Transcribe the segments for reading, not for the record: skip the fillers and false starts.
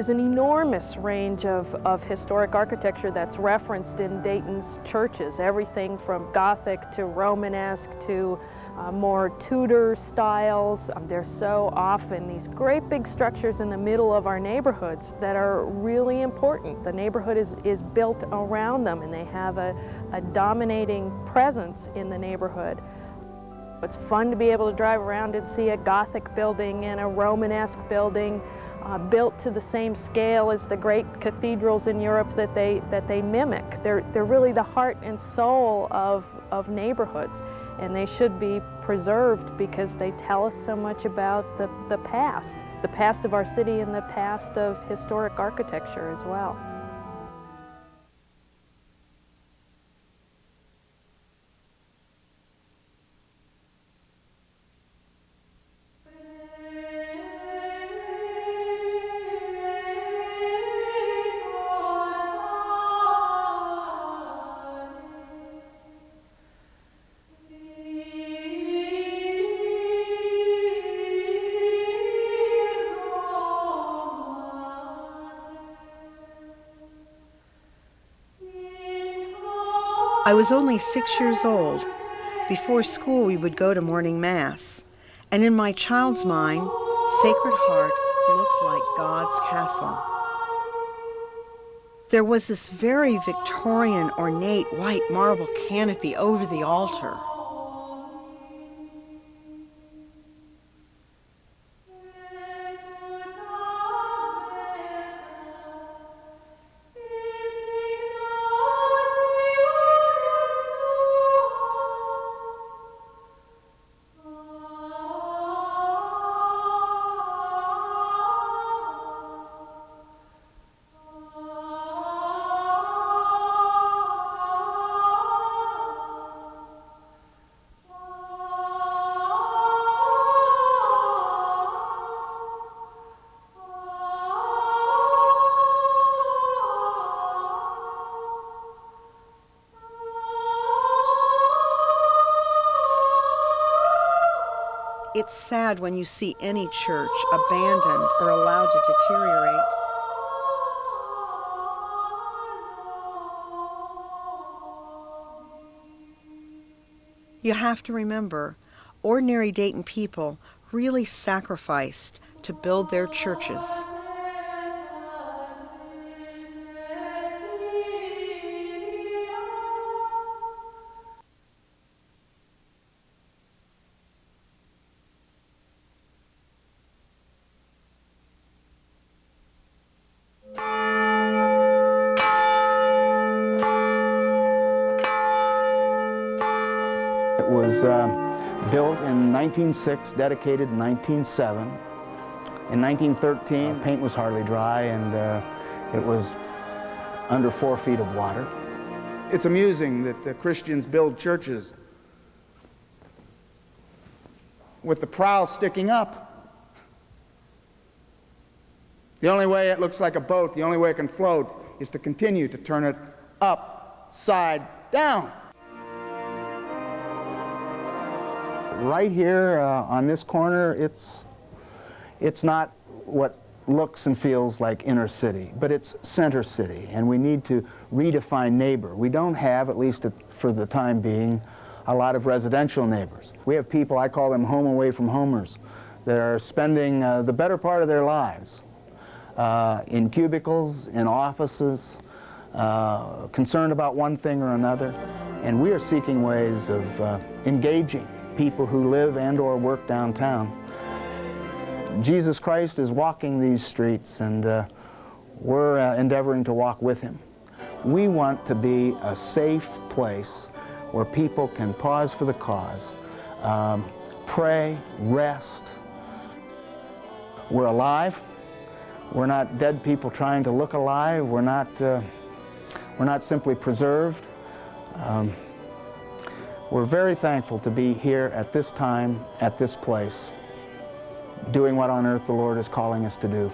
There's an enormous range of historic architecture that's referenced in Dayton's churches, everything from Gothic to Romanesque to more Tudor styles. There's so often these great big structures in the middle of our neighborhoods that are really important. The neighborhood is built around them, and they have a dominating presence in the neighborhood. It's fun to be able to drive around and see a Gothic building and a Romanesque building built to the same scale as the great cathedrals in Europe that they mimic. They're really the heart and soul of neighborhoods, and they should be preserved because they tell us so much about the past of our city and the past of historic architecture as well. I was only 6 years old. Before school, we would go to morning mass, and in my child's mind, Sacred Heart looked like God's castle. There was this very Victorian, ornate white marble canopy over the altar. It's sad when you see any church abandoned or allowed to deteriorate. You have to remember, ordinary Dayton people really sacrificed to build their churches. It was built in 1906, dedicated in 1907. In 1913, paint was hardly dry, and it was under 4 feet of water. It's amusing that the Christians build churches with the prow sticking up. The only way it looks like a boat, the only way it can float, is to continue to turn it upside down. Right here on this corner, it's not what looks and feels like inner city, but it's center city, and we need to redefine neighbor. We don't have, at least for the time being, a lot of residential neighbors. We have people, I call them home away from homers, that are spending the better part of their lives in cubicles, in offices, concerned about one thing or another, and we are seeking ways of engaging people who live and or work downtown. Jesus Christ is walking these streets, and we're endeavoring to walk with him. We want to be a safe place where people can pause for the cause, pray, rest. We're alive. We're not dead people trying to look alive. We're not simply preserved. We're very thankful to be here at this time, at this place, doing what on earth the Lord is calling us to do.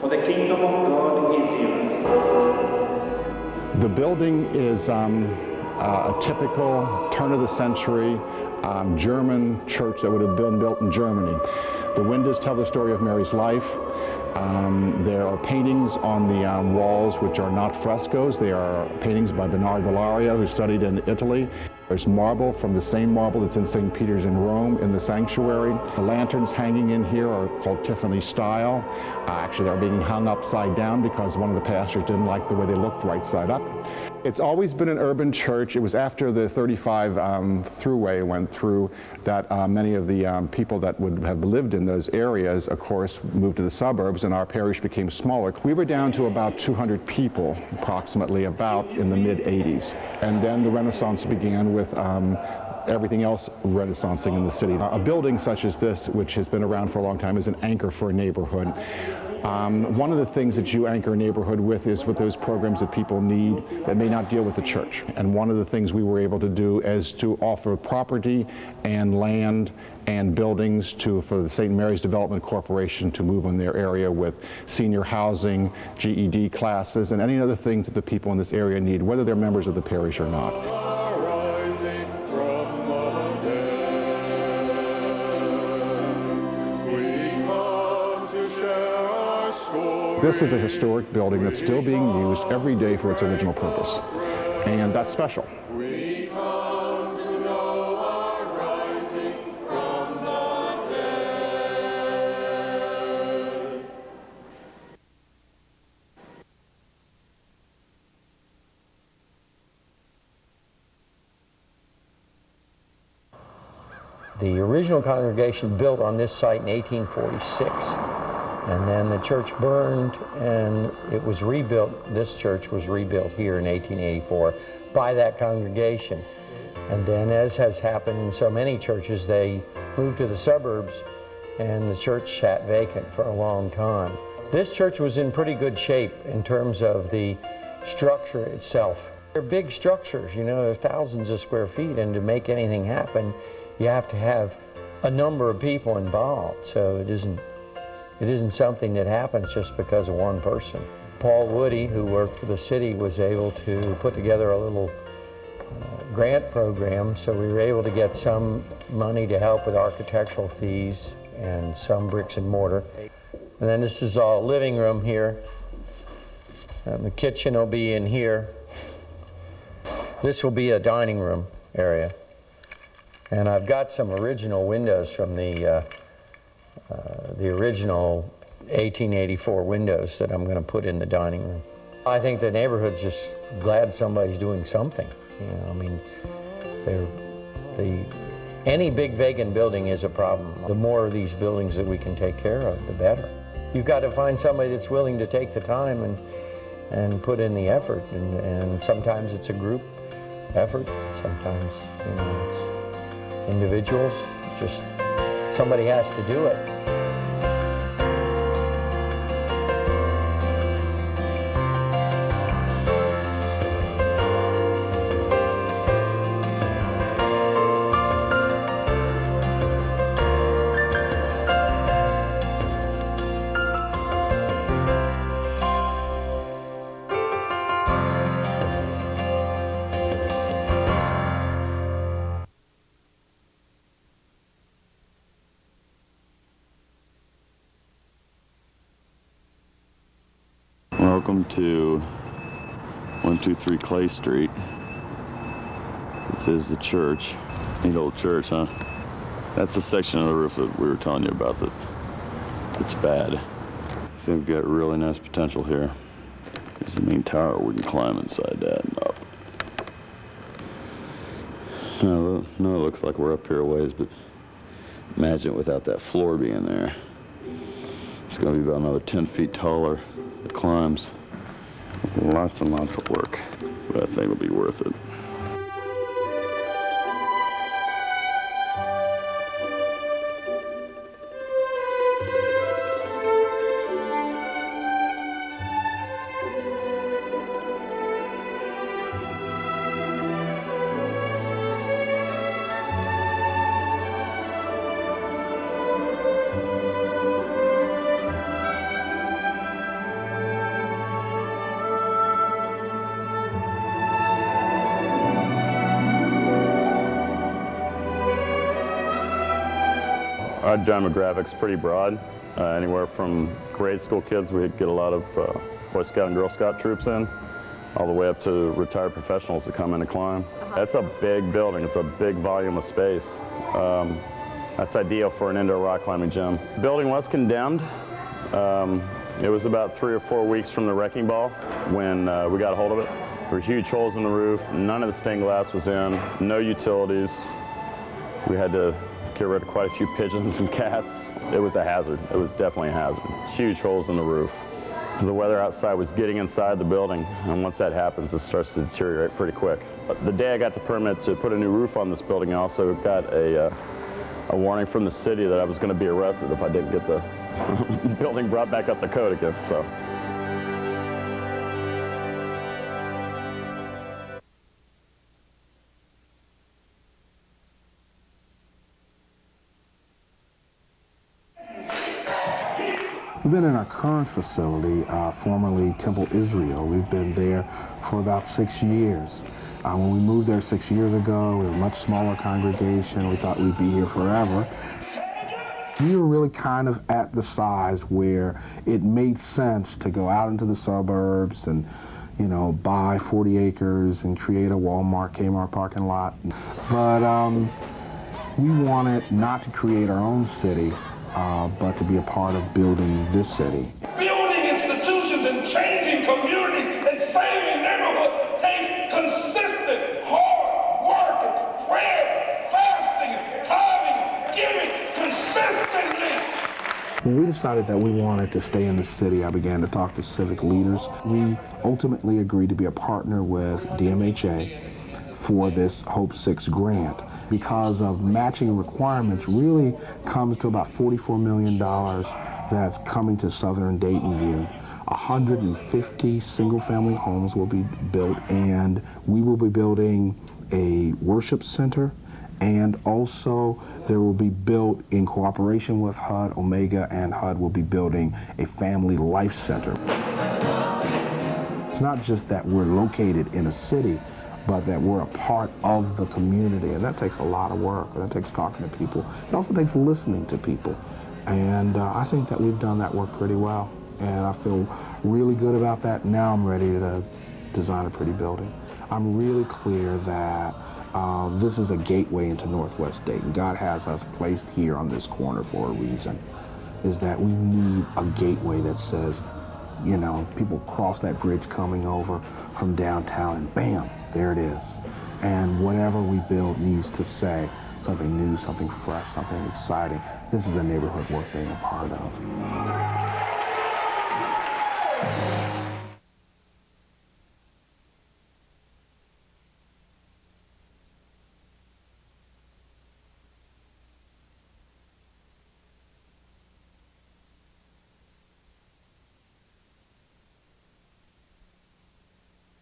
for the kingdom of God is yours. The building is a typical turn-of-the-century German church that would have been built in Germany. The windows tell the story of Mary's life. There are paintings on the walls which are not frescoes. They are paintings by Bernard Bellario, who studied in Italy. There's marble from the same marble that's in St. Peter's in Rome in the sanctuary. The lanterns hanging in here are called Tiffany style. Actually, they're being hung upside down because one of the pastors didn't like the way they looked right side up. It's always been an urban church. It was after the 35 thruway went through that many of the people that would have lived in those areas, of course, moved to the suburbs, and our parish became smaller. We were down to about 200 people, approximately, about in the mid-'80s. And then the Renaissance began with everything else renaissancing in the city. A building such as this, which has been around for a long time, is an anchor for a neighborhood. One of the things that you anchor a neighborhood with is with those programs that people need that may not deal with the church. And one of the things we were able to do is to offer property and land and buildings for the St. Mary's Development Corporation to move in their area with senior housing, GED classes, and any other things that the people in this area need, whether they're members of the parish or not. This is a historic building that's still being used every day for its original purpose, and that's special. We come to know our rising from the dead. The original congregation built on this site in 1846. And then the church burned and it was rebuilt. This church was rebuilt here in 1884 by that congregation. And then, as has happened in so many churches, they moved to the suburbs and the church sat vacant for a long time. This church was in pretty good shape in terms of the structure itself. They're big structures, you know, they're thousands of square feet, and to make anything happen, you have to have a number of people involved. So it isn't something that happens just because of one person. Paul Woody, who worked for the city, was able to put together a little grant program, so we were able to get some money to help with architectural fees and some bricks and mortar. And then this is all living room here. The kitchen will be in here. This will be a dining room area. And I've got some original windows from the original 1884 windows that I'm going to put in the dining room. I think the neighborhood's just glad somebody's doing something. You know, I mean, any big vacant building is a problem. The more of these buildings that we can take care of, the better. You've got to find somebody that's willing to take the time and put in the effort. And sometimes it's a group effort. Sometimes, you know, it's individuals. Just somebody has to do it. Welcome to 123 Clay Street. This is the church. Neat old church, huh? That's the section of the roof that we were telling you about that's bad. I think we've got really nice potential here. There's the main tower. We can climb inside that and up. No, it looks like we're up here a ways, but imagine it without that floor being there. It's going to be about another 10 feet taller. It climbs. Lots and lots of work, but I think it'll be worth it. Our demographic's pretty broad. Anywhere from grade school kids, we get a lot of Boy Scout and Girl Scout troops in, all the way up to retired professionals that come in to climb. That's a big building. It's a big volume of space. That's ideal for an indoor rock climbing gym. The building was condemned. It was about 3 or 4 weeks from the wrecking ball when we got a hold of it. There were huge holes in the roof. None of the stained glass was in. No utilities. We had to get rid of quite a few pigeons and cats. It was a hazard. It was definitely a hazard. Huge holes in the roof. The weather outside was getting inside the building, and once that happens, it starts to deteriorate pretty quick. The day I got the permit to put a new roof on this building, I also got a warning from the city that I was going to be arrested if I didn't get the building brought back up to code again. So. We've been in our current facility, formerly Temple Israel. We've been there for about 6 years. When we moved there 6 years ago, we were a much smaller congregation. We thought we'd be here forever. We were really kind of at the size where it made sense to go out into the suburbs and, you know, buy 40 acres and create a Walmart, Kmart parking lot. But we wanted not to create our own city, but to be a part of building this city. Building institutions and changing communities and saving neighborhoods takes consistent, hard work, prayer, fasting, tithing, giving, consistently. When we decided that we wanted to stay in the city, I began to talk to civic leaders. We ultimately agreed to be a partner with DMHA for this Hope 6 grant. Because of matching requirements really comes to about $44 million that's coming to southern Dayton View. 150 single-family homes will be built, and we will be building a worship center, and also there will be built in cooperation with HUD, Omega, and HUD will be building a family life center. It's not just that we're located in a city, but that we're a part of the community, and that takes a lot of work. That takes talking to people. It also takes listening to people, and I think that we've done that work pretty well, and I feel really good about that. Now I'm ready to design a pretty building. I'm really clear that this is a gateway into Northwest Dayton. God has us placed here on this corner for a reason, is that we need a gateway that says, you know, people cross that bridge coming over from downtown and bam, there it is. And whatever we build needs to say something new, something fresh, something exciting. This is a neighborhood worth being a part of.